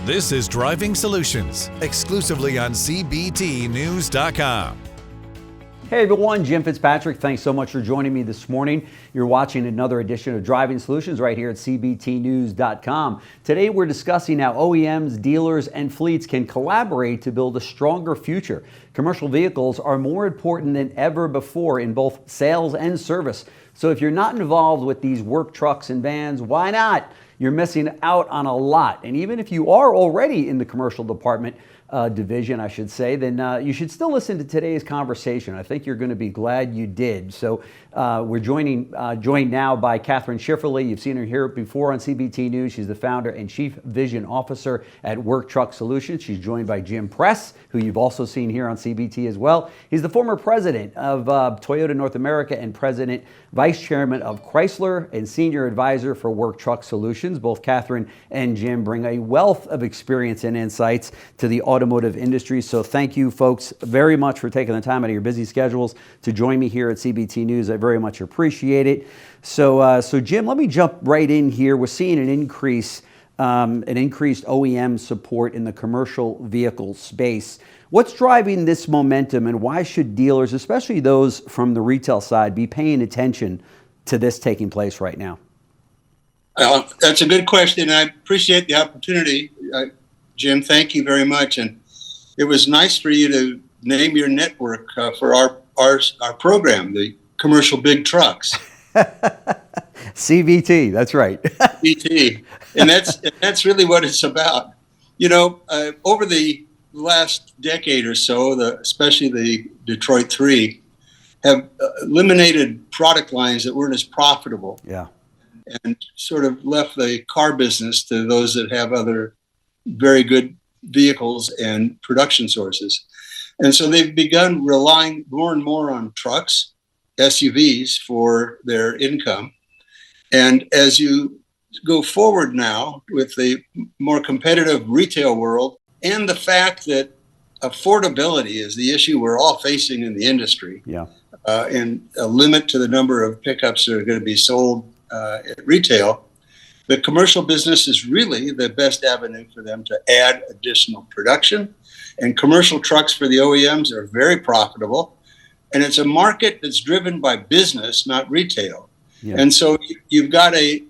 This is Driving Solutions, exclusively on CBTNews.com. Hey everyone, Jim Fitzpatrick. Thanks so much for joining me this morning. You're watching another edition of Driving Solutions right here at CBTNews.com. Today we're discussing how OEMs, dealers, and fleets can collaborate to build a stronger future. Commercial vehicles are more important than ever before in both sales and service. So if you're not involved with these work trucks and vans, why not? You're missing out on a lot. And even if you are already in the commercial department, division, I should say, then you should still listen to today's conversation. I think you're going to be glad you did. So we're joined now by Kathryn Schifferle. You've seen her here before on CBT News. She's the founder and chief vision officer at Work Truck Solutions. She's joined by Jim Press, who you've also seen here on CBT as well. He's the former president of Toyota North America and president, vice chairman of Chrysler, and senior advisor for Work Truck Solutions. Both Kathryn and Jim bring a wealth of experience and insights to the automotive industry. So thank you folks very much for taking the time out of your busy schedules to join me here at CBT News. I very much appreciate it. So Jim, let me jump right in here. We're seeing an increased OEM support in the commercial vehicle space. What's driving this momentum, and why should dealers, especially those from the retail side, be paying attention to this taking place right now? That's a good question. I appreciate the opportunity. Jim, thank you very much. And it was nice for you to name your network for our program, the Commercial Big Trucks. CBT, that's right. CBT. And that's really what it's about. You know, over the last decade or so, especially the Detroit 3, have eliminated product lines that weren't as profitable. Yeah. And sort of left the car business to those that have other very good vehicles and production sources. And so they've begun relying more and more on trucks, SUVs, for their income. And as you go forward now with the more competitive retail world and the fact that affordability is the issue we're all facing in the industry, and a limit to the number of pickups that are going to be sold at retail, the commercial business is really the best avenue for them to add additional production. And commercial trucks for the OEMs are very profitable. And it's a market that's driven by business, not retail. Yeah. And so you've got a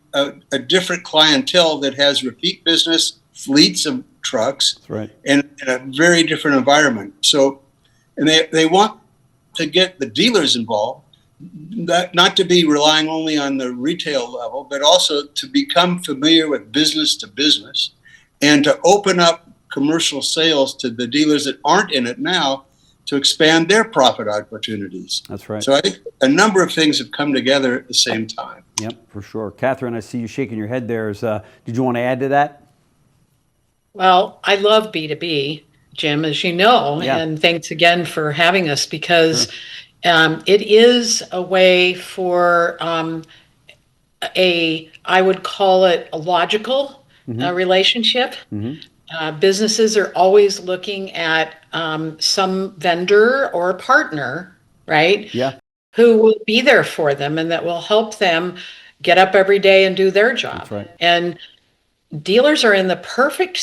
different clientele that has repeat business, fleets of trucks, that's right, and in a very different environment. So, and they want to get the dealers involved, not to be relying only on the retail level, but also to become familiar with business to business and to open up commercial sales to the dealers that aren't in it now to expand their profit opportunities. That's right. So I think a number of things have come together at the same time. Yep, for sure. Kathryn, I see you shaking your head there. Did you want to add to that? Well, I love B2B, Jim, as you know, and thanks again for having us, because it is a way for I would call it a logical relationship. Businesses are always looking at some vendor or partner, right? Yeah. Who will be there for them and that will help them get up every day and do their job. That's right. And dealers are in the perfect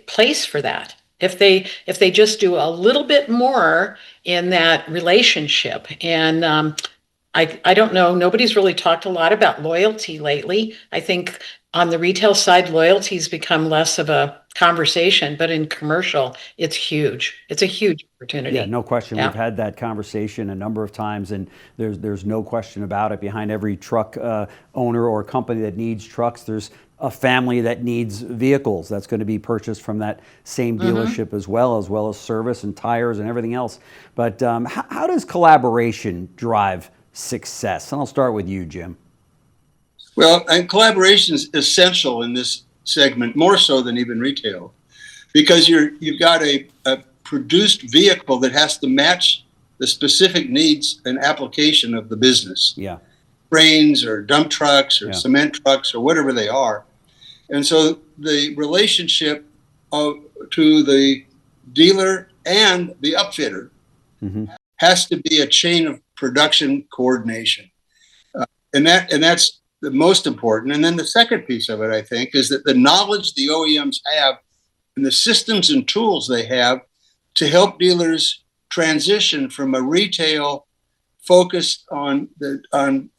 place for that. If they just do a little bit more in that relationship. And I don't know, nobody's really talked a lot about loyalty lately. I think on the retail side, loyalty's become less of a conversation, but in commercial, it's huge. It's a huge opportunity. Yeah, no question. We've had that conversation a number of times, and there's no question about it. Behind every truck owner or company that needs trucks, there's a family that needs vehicles that's going to be purchased from that same dealership as well as service and tires and everything else. But how does collaboration drive success? And I'll start with you, Jim. Well, and collaboration is essential in this segment, more so than even retail, because you've got a produced vehicle that has to match the specific needs and application of the business. Yeah. Cranes or dump trucks or cement trucks or whatever they are. And so the relationship to the dealer and the upfitter has to be a chain of production coordination. And that's the most important. And then the second piece of it, I think, is that the knowledge the OEMs have and the systems and tools they have to help dealers transition from a retail focused on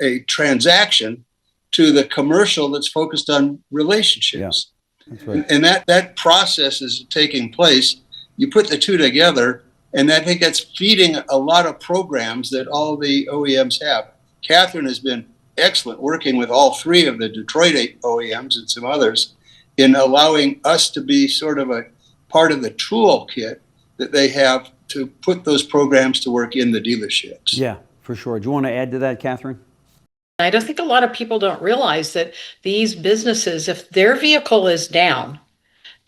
a transaction to the commercial that's focused on relationships. Yeah, that's right. And that process is taking place. You put the two together, and I think that's feeding a lot of programs that all the OEMs have. Kathryn has been excellent working with all three of the Detroit OEMs and some others in allowing us to be sort of a part of the toolkit that they have to put those programs to work in the dealerships. Yeah, for sure. Do you want to add to that, Kathryn? I don't think a lot of people don't realize that these businesses, if their vehicle is down,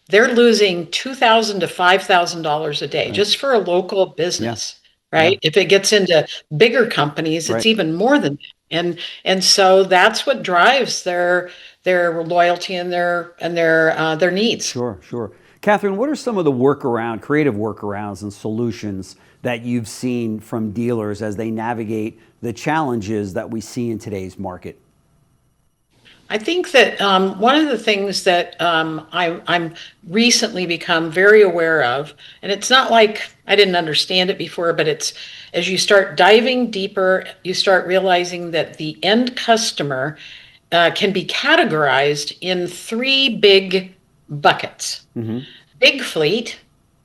they're losing $2,000 to $5,000 a day just for a local business, right? If it gets into bigger companies, it's even more than that. And so that's what drives their loyalty and their needs. Sure, sure. Kathryn, what are some of the creative workarounds and solutions that you've seen from dealers as they navigate the challenges that we see in today's market? I think that one of the things that I'm recently become very aware of, and it's not like I didn't understand it before, but it's as you start diving deeper, you start realizing that the end customer can be categorized in three big buckets. Mm-hmm. Big fleet,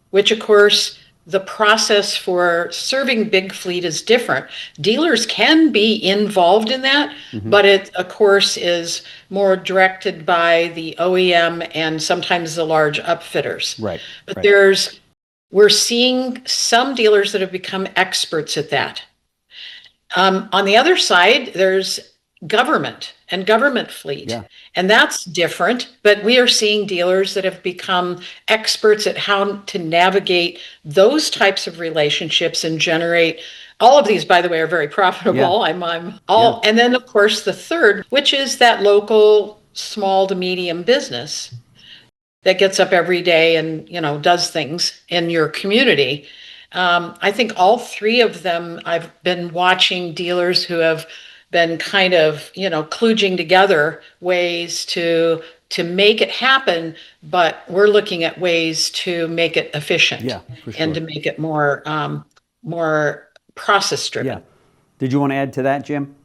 which of course the process for serving big fleet is different. Dealers can be involved in that, but it, of course, is more directed by the OEM and sometimes the large upfitters. Right. But we're seeing some dealers that have become experts at that. On the other side, there's government and government fleet. Yeah. And that's different, but we are seeing dealers that have become experts at how to navigate those types of relationships and generate. All of these, by the way, are very profitable. Yeah. And then of course the third, which is that local small to medium business that gets up every day and, does things in your community. I think all three of them, I've been watching dealers who have been kind of, kludging together ways to make it happen, but we're looking at ways to make it efficient and to make it more process driven. Yeah. Did you want to add to that, Jim?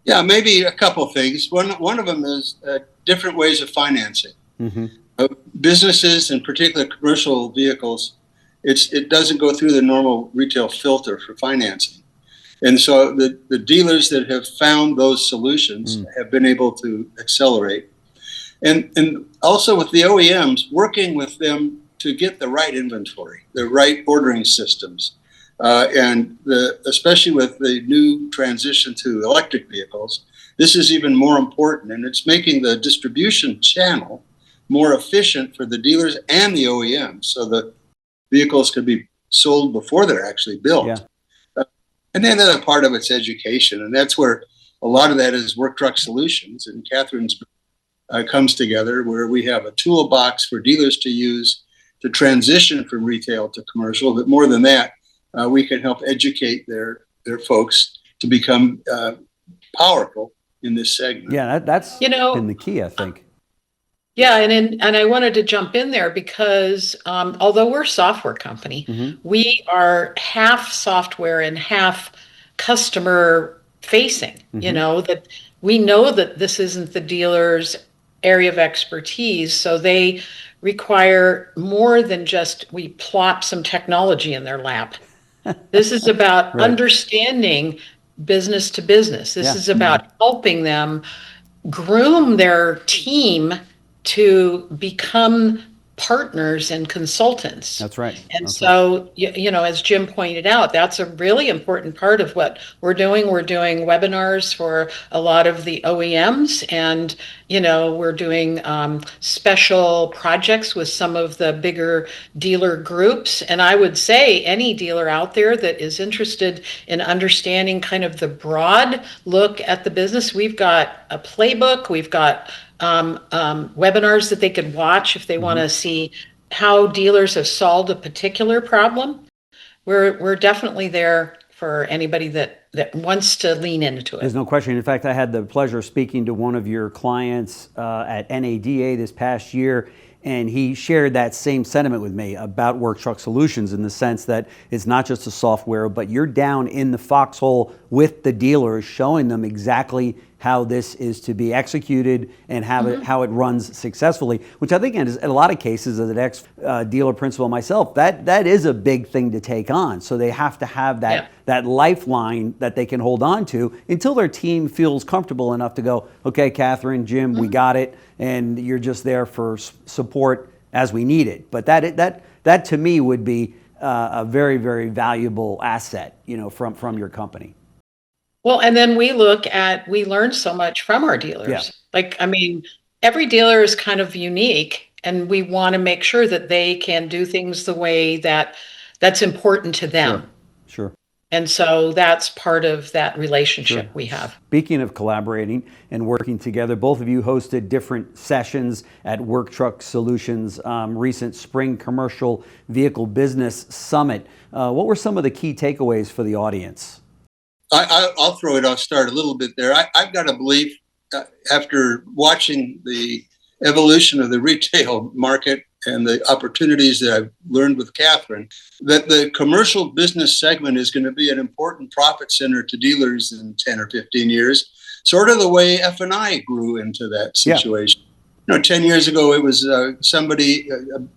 Yeah, maybe a couple of things. One of them is different ways of financing. Mm-hmm. Businesses, in particular commercial vehicles, it doesn't go through the normal retail filter for financing. And so the dealers that have found those solutions have been able to accelerate. And also with the OEMs, working with them to get the right inventory, the right ordering systems. Especially with the new transition to electric vehicles, this is even more important. And it's making the distribution channel more efficient for the dealers and the OEMs. So the vehicles can be sold before they're actually built. Yeah. And then the other part of it's education, and that's where a lot of that is Work Truck Solutions. And Kathryn's comes together where we have a toolbox for dealers to use to transition from retail to commercial. But more than that, we can help educate their folks to become powerful in this segment. Yeah, that's been the key, I think. Yeah, and I wanted to jump in there because although we're a software company, we are half software and half customer facing. That we know that this isn't the dealer's area of expertise, so they require more than just we plop some technology in their lap. This is about understanding business to business. This is about helping them groom their team to become partners and consultants. That's right. And as Jim pointed out, that's a really important part of what we're doing. We're doing webinars for a lot of the OEMs, and we're doing special projects with some of the bigger dealer groups. And I would say any dealer out there that is interested in understanding kind of the broad look at the business, we've got a playbook, we've got webinars that they could watch if they want to see how dealers have solved a particular problem. We're definitely there for anybody that wants to lean into it. There's no question. In fact, I had the pleasure of speaking to one of your clients at NADA this past year, And he shared that same sentiment with me about Work Truck Solutions, in the sense that it's not just a software, but you're down in the foxhole with the dealers, showing them exactly how this is to be executed and how it runs successfully, which I think in a lot of cases, as an ex-dealer principal myself, that is a big thing to take on. So they have to have that lifeline that they can hold on to until their team feels comfortable enough to go, okay, Kathryn, Jim, we got it, and you're just there for support as we need it. But that to me would be a very, very valuable asset, from your company. Well, and then we learn so much from our dealers. Yeah. Like, I mean, every dealer is kind of unique, and we want to make sure that they can do things the way that's important to them. Sure. And so that's part of that relationship we have. Speaking of collaborating and working together, both of you hosted different sessions at Work Truck Solutions' recent Spring Commercial Vehicle Business Summit. What were some of the key takeaways for the audience? I'll throw it. I'll start a little bit there. I've got a belief, after watching the evolution of the retail market and the opportunities that I've learned with Kathryn, that the commercial business segment is going to be an important profit center to dealers in 10 or 15 years, sort of the way F&I grew into that situation. 10 years ago, it was somebody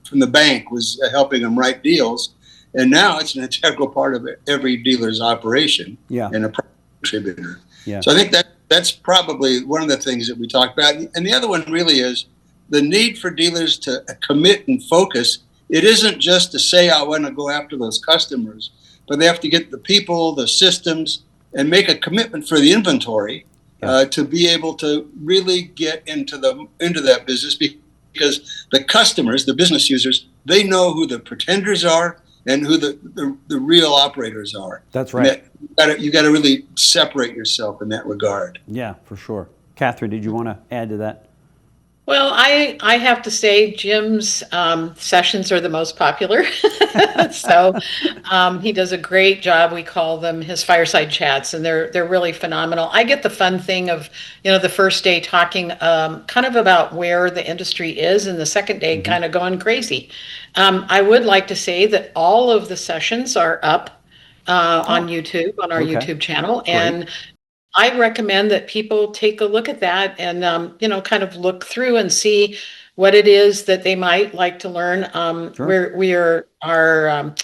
from the bank was helping them write deals. And now it's an integral part of every dealer's operation and a contributor. Yeah. So I think that's probably one of the things that we talked about. And the other one really is the need for dealers to commit and focus. It isn't just to say, I want to go after those customers, but they have to get the people, the systems, and make a commitment for the inventory to be able to really get into that business, because the customers, the business users, they know who the pretenders are and who the real operators are. That's right. You got to really separate yourself in that regard. Yeah, for sure. Kathryn, did you want to add to that? Well, I have to say Jim's sessions are the most popular. So he does a great job. We call them his fireside chats, and they're really phenomenal. I get the fun thing of, the first day talking kind of about where the industry is, and the second day kind of going crazy. I would like to say that all of the sessions are up on YouTube, on our YouTube channel. Great. And I recommend that people take a look at that and, kind of look through and see what it is that they might like to learn. Our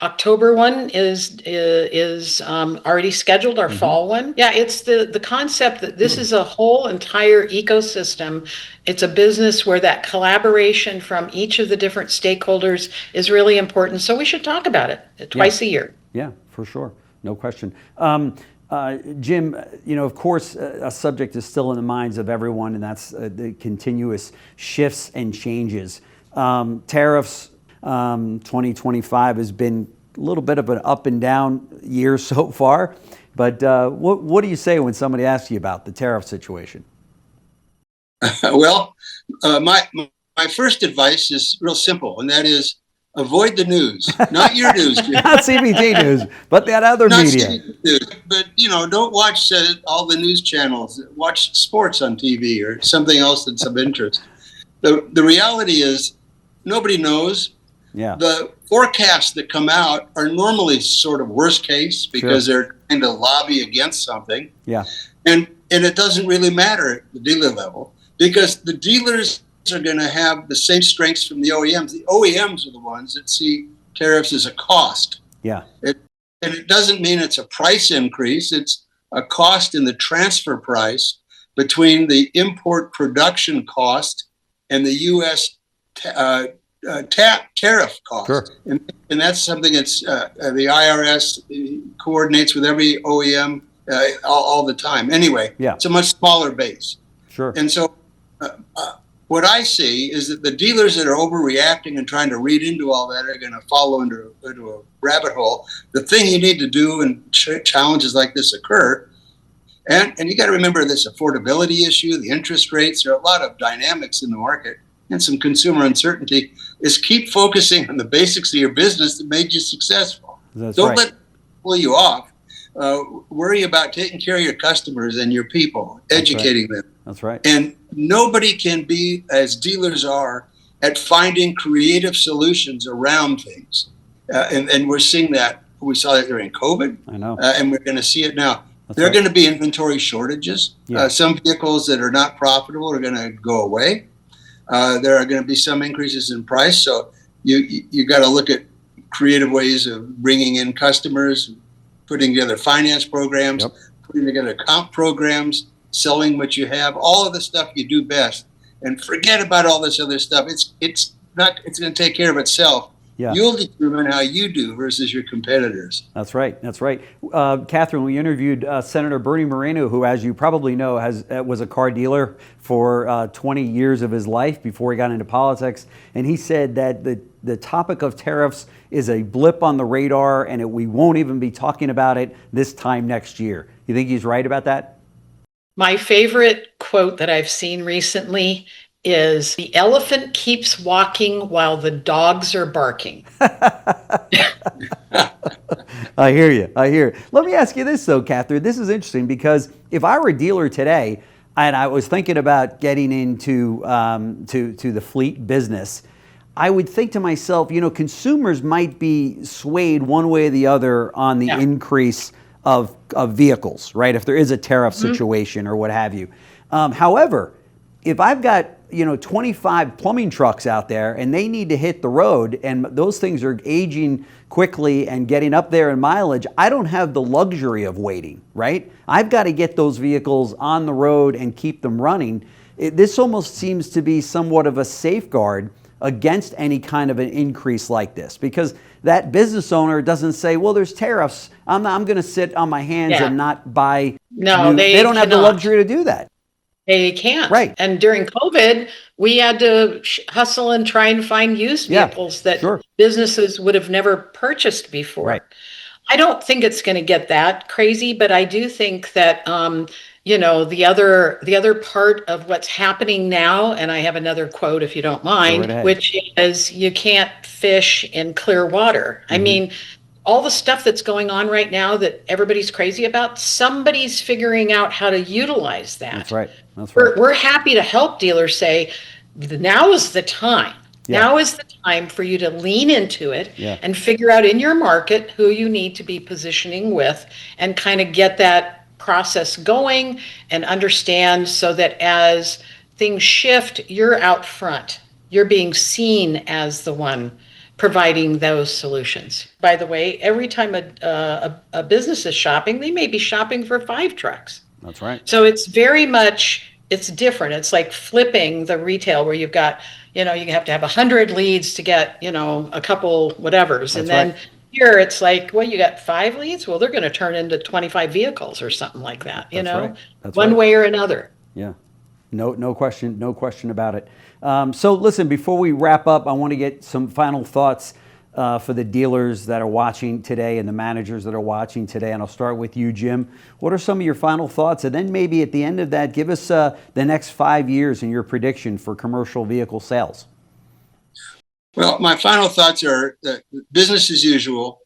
October one is already scheduled, our fall one. Yeah, it's the concept that this is a whole entire ecosystem. It's a business where that collaboration from each of the different stakeholders is really important. So we should talk about it twice a year. Yeah, for sure. No question. Jim, of course, a subject is still in the minds of everyone, and that's the continuous shifts and changes. Tariffs, 2025 has been a little bit of an up and down year so far, but what do you say when somebody asks you about the tariff situation? Well, my first advice is real simple, and that is avoid the news, not your news, Jim. Not CBT news, but that other media. News. But, don't watch all the news channels. Watch sports on TV or something else that's of interest. The reality is nobody knows. Yeah. The forecasts that come out are normally sort of worst case because they're trying to lobby against something. Yeah. And it doesn't really matter at the dealer level, because the dealers are going to have the same strengths from the OEMs. The OEMs are the ones that see tariffs as a cost. Yeah. And it doesn't mean it's a price increase. It's a cost in the transfer price between the import production cost and the U.S. Tariff cost. Sure. And that's something that's the IRS coordinates with every OEM all the time. Anyway, it's a much smaller base. Sure. And so what I see is that the dealers that are overreacting and trying to read into all that are going to follow into a rabbit hole. The thing you need to do when challenges like this occur, and you got to remember this affordability issue, the interest rates, there are a lot of dynamics in the market and some consumer uncertainty, is keep focusing on the basics of your business that made you successful. Don't let it pull you off. Worry about taking care of your customers and your people, educating them. That's right. And nobody can be, as dealers are, at finding creative solutions around things. And we're seeing that. We saw that during COVID. I know. And we're going to see it now. There are right. going to be inventory shortages. Yeah. Some vehicles that are not profitable are going to go away. There are going to be some increases in price. So you got to look at creative ways of bringing in customers, putting together finance programs, putting together comp programs, selling what you have, all of the stuff you do best, and forget about all this other stuff. It's going to take care of itself. Yeah. You'll determine how you do versus your competitors. That's right. That's right. Kathryn, we interviewed Senator Bernie Moreno, who, as you probably know, was a car dealer for 20 years of his life before he got into politics. And he said that the topic of tariffs is a blip on the radar, and we won't even be talking about it this time next year. You think he's right about that? My favorite quote that I've seen recently is, "The elephant keeps walking while the dogs are barking." I hear you. I hear. Let me ask you this, though, Kathryn. This is interesting because if I were a dealer today and I was thinking about getting into to the fleet business, I would think to myself, consumers might be swayed one way or the other on the increase of vehicles, right? If there is a tariff situation or what have you. However, if I've got 25 plumbing trucks out there and they need to hit the road and those things are aging quickly and getting up there in mileage, I don't have the luxury of waiting, right? I've got to get those vehicles on the road and keep them running. This almost seems to be somewhat of a safeguard against any kind of an increase like this, because that business owner doesn't say, well, there's tariffs, I'm going to sit on my hands and not buy. No, they don't have the luxury to do that. They can't. Right. And during COVID, we had to hustle and try and find used vehicles that businesses would have never purchased before. Right. I don't think it's going to get that crazy, but I do think that, the other part of what's happening now, and I have another quote if you don't mind, which is, you can't fish in clear water. I mean, all the stuff that's going on right now that everybody's crazy about, somebody's figuring out how to utilize that. That's right. That's right. We're happy to help dealers say, now is the time. Yeah. Now is the time for you to lean into it and figure out in your market who you need to be positioning with and kind of get that process going and understand so that as things shift, you're out front. You're being seen as the one providing those solutions. By the way, every time a business is shopping, they may be shopping for 5 trucks. That's right. So it's very much, it's different. It's like flipping the retail where you've got, you have to have 100 leads to get, a couple whatevers. And then here it's like, well, you got 5 leads? Well, they're going to turn into 25 vehicles or something like that, one way or another. Yeah. No question about it. So listen, before we wrap up, I want to get some final thoughts for the dealers that are watching today and the managers that are watching today. And I'll start with you, Jim. What are some of your final thoughts? And then maybe at the end of that, give us the next 5 years and your prediction for commercial vehicle sales. Well, my final thoughts are that business as usual.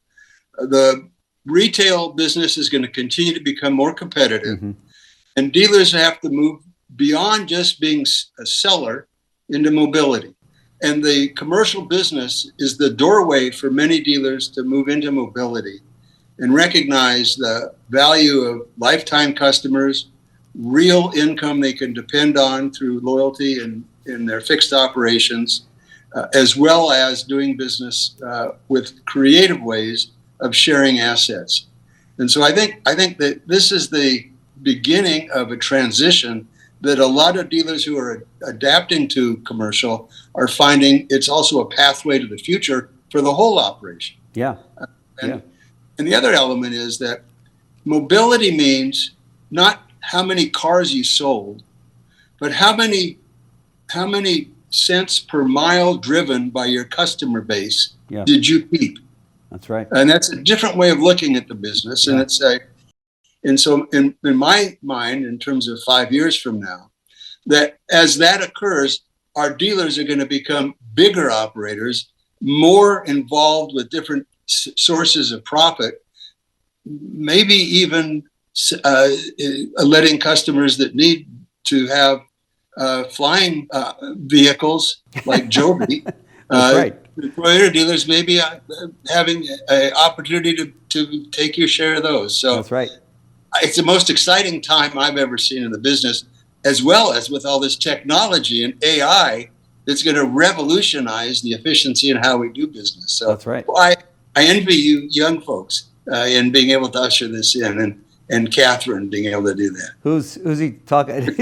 The retail business is going to continue to become more competitive, and dealers have to move beyond just being a seller into mobility. And the commercial business is the doorway for many dealers to move into mobility and recognize the value of lifetime customers, real income they can depend on through loyalty and in their fixed operations, as well as doing business with creative ways of sharing assets. And so I think that this is the beginning of a transition that a lot of dealers who are adapting to commercial are finding it's also a pathway to the future for the whole operation. Yeah. And the other element is that mobility means not how many cars you sold, but how many cents per mile driven by your customer base did you keep? That's right. And that's a different way of looking at the business. And so in my mind, in terms of 5 years from now, that as that occurs, our dealers are going to become bigger operators, more involved with different sources of profit, maybe even letting customers that need to have flying vehicles like Joby. That's right. Toyota dealers may be having an opportunity to take your share of those. So that's right. It's the most exciting time I've ever seen in the business, as well as with all this technology and AI that's going to revolutionize the efficiency and how we do business. So that's right. I envy you young folks in being able to usher this in, and Kathryn being able to do that. Who's he talking?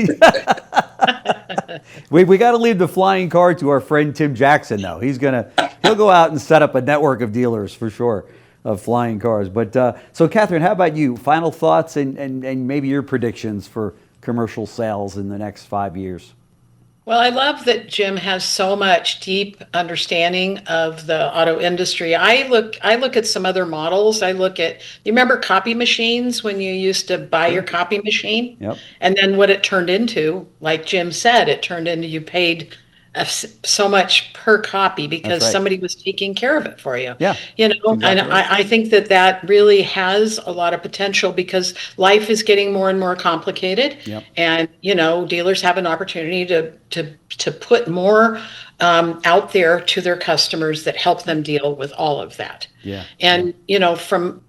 we got to leave the flying car to our friend Tim Jackson, though. He'll go out and set up a network of dealers for sure of flying cars. But so, Kathryn, how about you? Final thoughts and maybe your predictions for commercial sales in the next 5 years. Well, I love that Jim has so much deep understanding of the auto industry. I look at some other models. You remember copy machines when you used to buy your copy machine? Yep. And then what it turned into, like Jim said, it turned into you paid so much per copy because somebody was taking care of it for you. Yeah. Exactly. And I think that really has a lot of potential because life is getting more and more complicated. Yep. And, dealers have an opportunity to put more out there to their customers that help them deal with all of that. Yeah. And, from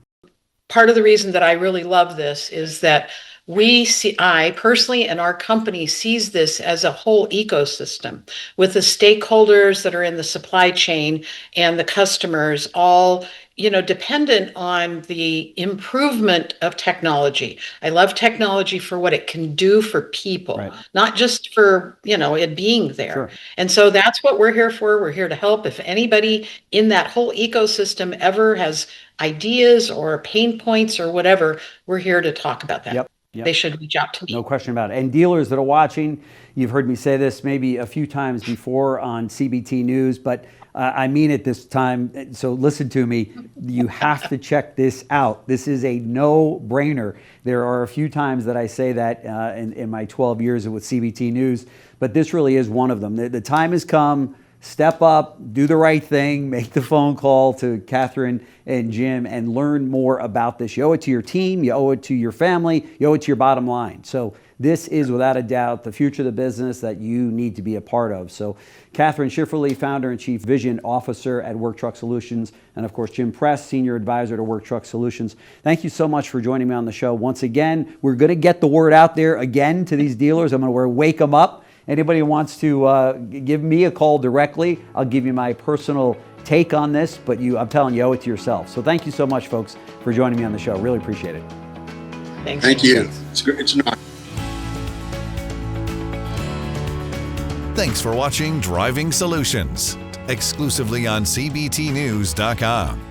part of the reason that I really love this is that I personally and our company sees this as a whole ecosystem with the stakeholders that are in the supply chain and the customers all, dependent on the improvement of technology. I love technology for what it can do for people, right. Not just for, it being there. Sure. And so that's what we're here for. We're here to help. If anybody in that whole ecosystem ever has ideas or pain points or whatever, we're here to talk about that. Yep. They should reach out to me. No question about it. And dealers that are watching, you've heard me say this maybe a few times before on CBT News, but I mean it this time. So listen to me. You have to check this out. This is a no-brainer. There are a few times that I say that in my 12 years with CBT News, but this really is one of them. The time has come. Step up, do the right thing, make the phone call to Kathryn and Jim and learn more about this. You owe it to your team, you owe it to your family, you owe it to your bottom line. So this is without a doubt the future of the business that you need to be a part of. So Kathryn Schifferle, founder and chief vision officer at Work Truck Solutions, and of course Jim Press, senior advisor to Work Truck Solutions. Thank you so much for joining me on the show. Once again, we're going to get the word out there again to these dealers. I'm going to wake them up. Anybody who wants to give me a call directly, I'll give you my personal take on this, but I'm telling you, owe it to yourself. So thank you so much, folks, for joining me on the show. Really appreciate it. Thanks. Thank you. It's great. It's an honor. Thanks for watching Driving Solutions, exclusively on CBTnews.com.